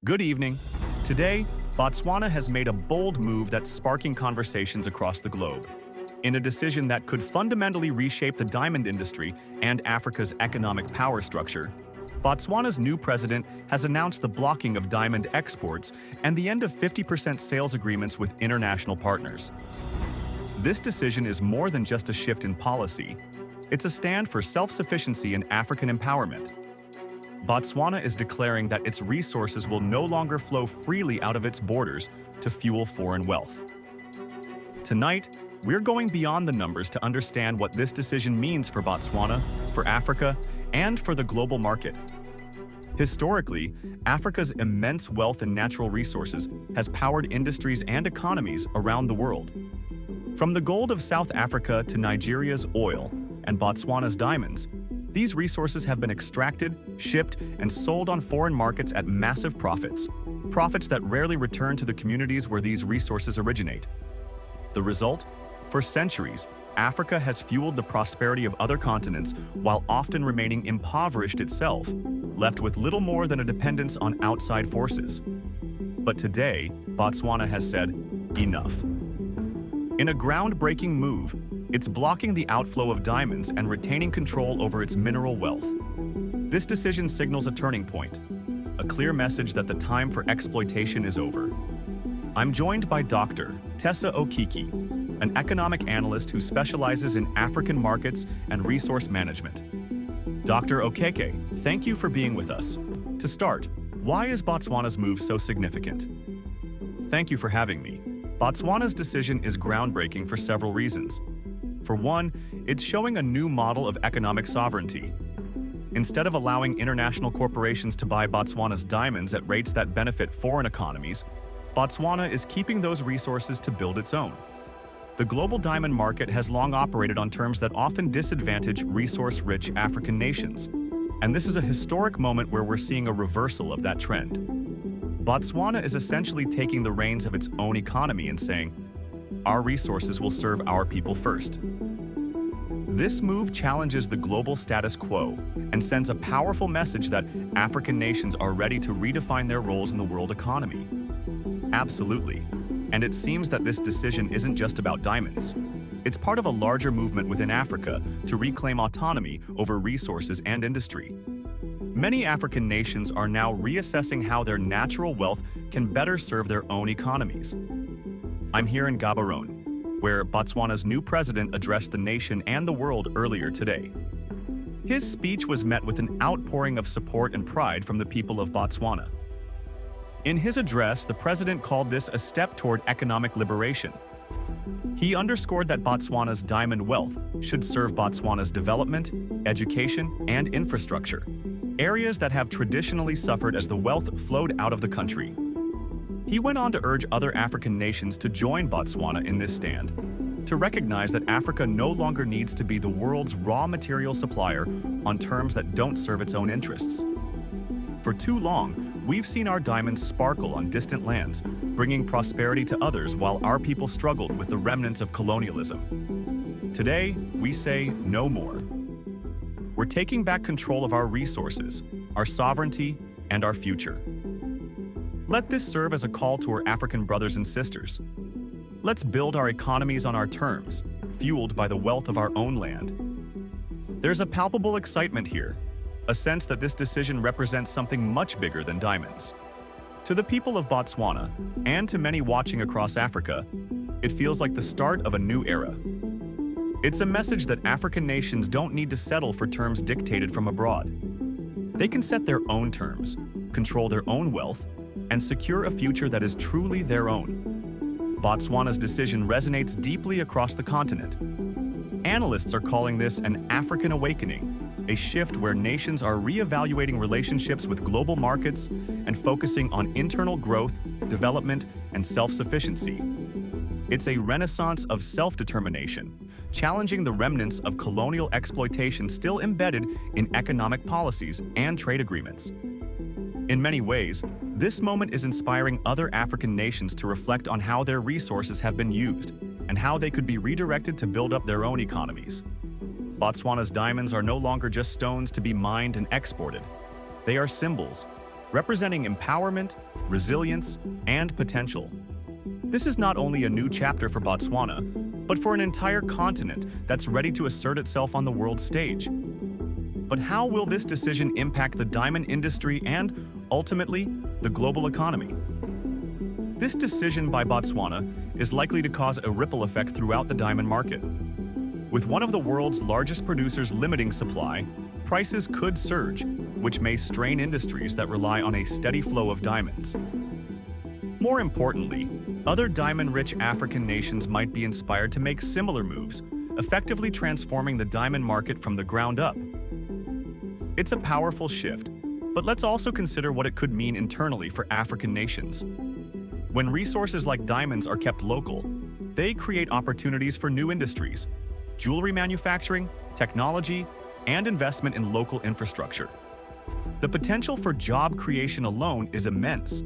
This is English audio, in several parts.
Good evening. Today, Botswana has made a bold move that's sparking conversations across the globe. In a decision that could fundamentally reshape the diamond industry and Africa's economic power structure, Botswana's new president has announced the blocking of diamond exports and the end of 50% sales agreements with international partners. This decision is more than just a shift in policy. It's a stand for self-sufficiency and African empowerment. Botswana is declaring that its resources will no longer flow freely out of its borders to fuel foreign wealth. Tonight, we're going beyond the numbers to understand what this decision means for Botswana, for Africa, and for the global market. Historically, Africa's immense wealth and natural resources has powered industries and economies around the world. From the gold of South Africa to Nigeria's oil and Botswana's diamonds, these resources have been extracted, shipped, and sold on foreign markets at massive profits that rarely return to the communities where these resources originate. The result? For centuries, Africa has fueled the prosperity of other continents while often remaining impoverished itself, left with little more than a dependence on outside forces. But today, Botswana has said, enough. In a groundbreaking move, it's blocking the outflow of diamonds and retaining control over its mineral wealth. This decision signals a turning point, a clear message that the time for exploitation is over. I'm joined by Dr. Tessa Okiki, an economic analyst who specializes in African markets and resource management. Dr. Okeke, thank you for being with us. To start, why is Botswana's move so significant? Thank you for having me. Botswana's decision is groundbreaking for several reasons. For one, it's showing a new model of economic sovereignty. Instead of allowing international corporations to buy Botswana's diamonds at rates that benefit foreign economies, Botswana is keeping those resources to build its own. The global diamond market has long operated on terms that often disadvantage resource-rich African nations, and this is a historic moment where we're seeing a reversal of that trend. Botswana is essentially taking the reins of its own economy and saying, our resources will serve our people first. This move challenges the global status quo and sends a powerful message that African nations are ready to redefine their roles in the world economy. Absolutely. And it seems that this decision isn't just about diamonds. It's part of a larger movement within Africa to reclaim autonomy over resources and industry. Many African nations are now reassessing how their natural wealth can better serve their own economies. I'm here in Gaborone, where Botswana's new president addressed the nation and the world earlier today. His speech was met with an outpouring of support and pride from the people of Botswana. In his address, the president called this a step toward economic liberation. He underscored that Botswana's diamond wealth should serve Botswana's development, education, and infrastructure, areas that have traditionally suffered as the wealth flowed out of the country. He went on to urge other African nations to join Botswana in this stand, to recognize that Africa no longer needs to be the world's raw material supplier on terms that don't serve its own interests. For too long, we've seen our diamonds sparkle on distant lands, bringing prosperity to others while our people struggled with the remnants of colonialism. Today, we say no more. We're taking back control of our resources, our sovereignty, and our future. Let this serve as a call to our African brothers and sisters. Let's build our economies on our terms, fueled by the wealth of our own land. There's a palpable excitement here, a sense that this decision represents something much bigger than diamonds. To the people of Botswana, and to many watching across Africa, it feels like the start of a new era. It's a message that African nations don't need to settle for terms dictated from abroad. They can set their own terms, control their own wealth, and secure a future that is truly their own. Botswana's decision resonates deeply across the continent. Analysts are calling this an African awakening, a shift where nations are reevaluating relationships with global markets and focusing on internal growth, development, and self-sufficiency. It's a renaissance of self-determination, challenging the remnants of colonial exploitation still embedded in economic policies and trade agreements. In many ways, this moment is inspiring other African nations to reflect on how their resources have been used and how they could be redirected to build up their own economies. Botswana's diamonds are no longer just stones to be mined and exported. They are symbols, representing empowerment, resilience, and potential. This is not only a new chapter for Botswana, but for an entire continent that's ready to assert itself on the world stage. But how will this decision impact the diamond industry and, ultimately, the global economy? This decision by Botswana is likely to cause a ripple effect throughout the diamond market. With one of the world's largest producers limiting supply, prices could surge, which may strain industries that rely on a steady flow of diamonds. More importantly, other diamond-rich African nations might be inspired to make similar moves, effectively transforming the diamond market from the ground up. It's a powerful shift, but let's also consider what it could mean internally for African nations. When resources like diamonds are kept local, they create opportunities for new industries, jewelry manufacturing, technology, and investment in local infrastructure. The potential for job creation alone is immense.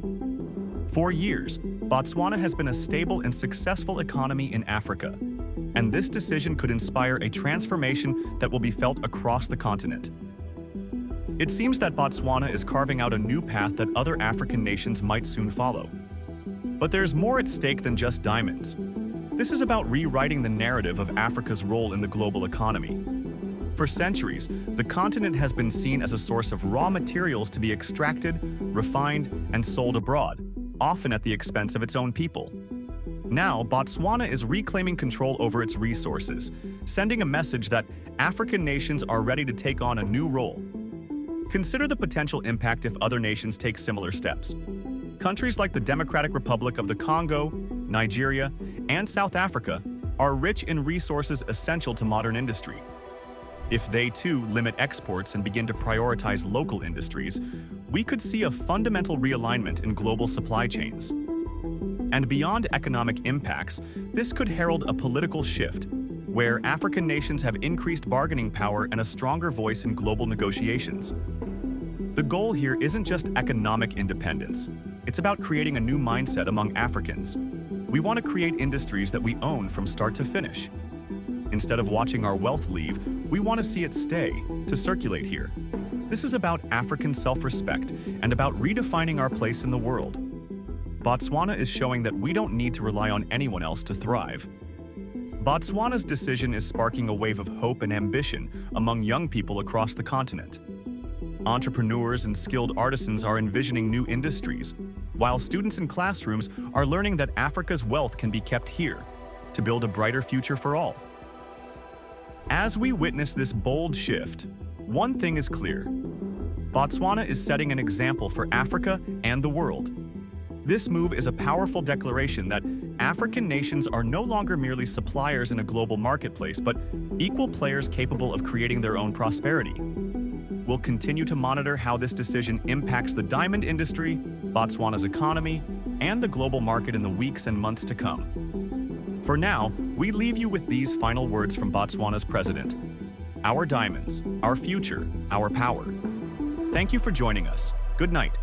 For years, Botswana has been a stable and successful economy in Africa, and this decision could inspire a transformation that will be felt across the continent. It seems that Botswana is carving out a new path that other African nations might soon follow. But there's more at stake than just diamonds. This is about rewriting the narrative of Africa's role in the global economy. For centuries, the continent has been seen as a source of raw materials to be extracted, refined, and sold abroad, often at the expense of its own people. Now, Botswana is reclaiming control over its resources, sending a message that African nations are ready to take on a new role. Consider the potential impact if other nations take similar steps. Countries like the Democratic Republic of the Congo, Nigeria, and South Africa are rich in resources essential to modern industry. If they too limit exports and begin to prioritize local industries, we could see a fundamental realignment in global supply chains. And beyond economic impacts, this could herald a political shift, where African nations have increased bargaining power and a stronger voice in global negotiations. The goal here isn't just economic independence. It's about creating a new mindset among Africans. We want to create industries that we own from start to finish. Instead of watching our wealth leave, we want to see it stay, to circulate here. This is about African self-respect and about redefining our place in the world. Botswana is showing that we don't need to rely on anyone else to thrive. Botswana's decision is sparking a wave of hope and ambition among young people across the continent. Entrepreneurs and skilled artisans are envisioning new industries, while students in classrooms are learning that Africa's wealth can be kept here, to build a brighter future for all. As we witness this bold shift, one thing is clear. Botswana is setting an example for Africa and the world. This move is a powerful declaration that African nations are no longer merely suppliers in a global marketplace, but equal players capable of creating their own prosperity. We'll continue to monitor how this decision impacts the diamond industry, Botswana's economy, and the global market in the weeks and months to come. For now, we leave you with these final words from Botswana's president. Our diamonds, our future, our power. Thank you for joining us. Good night.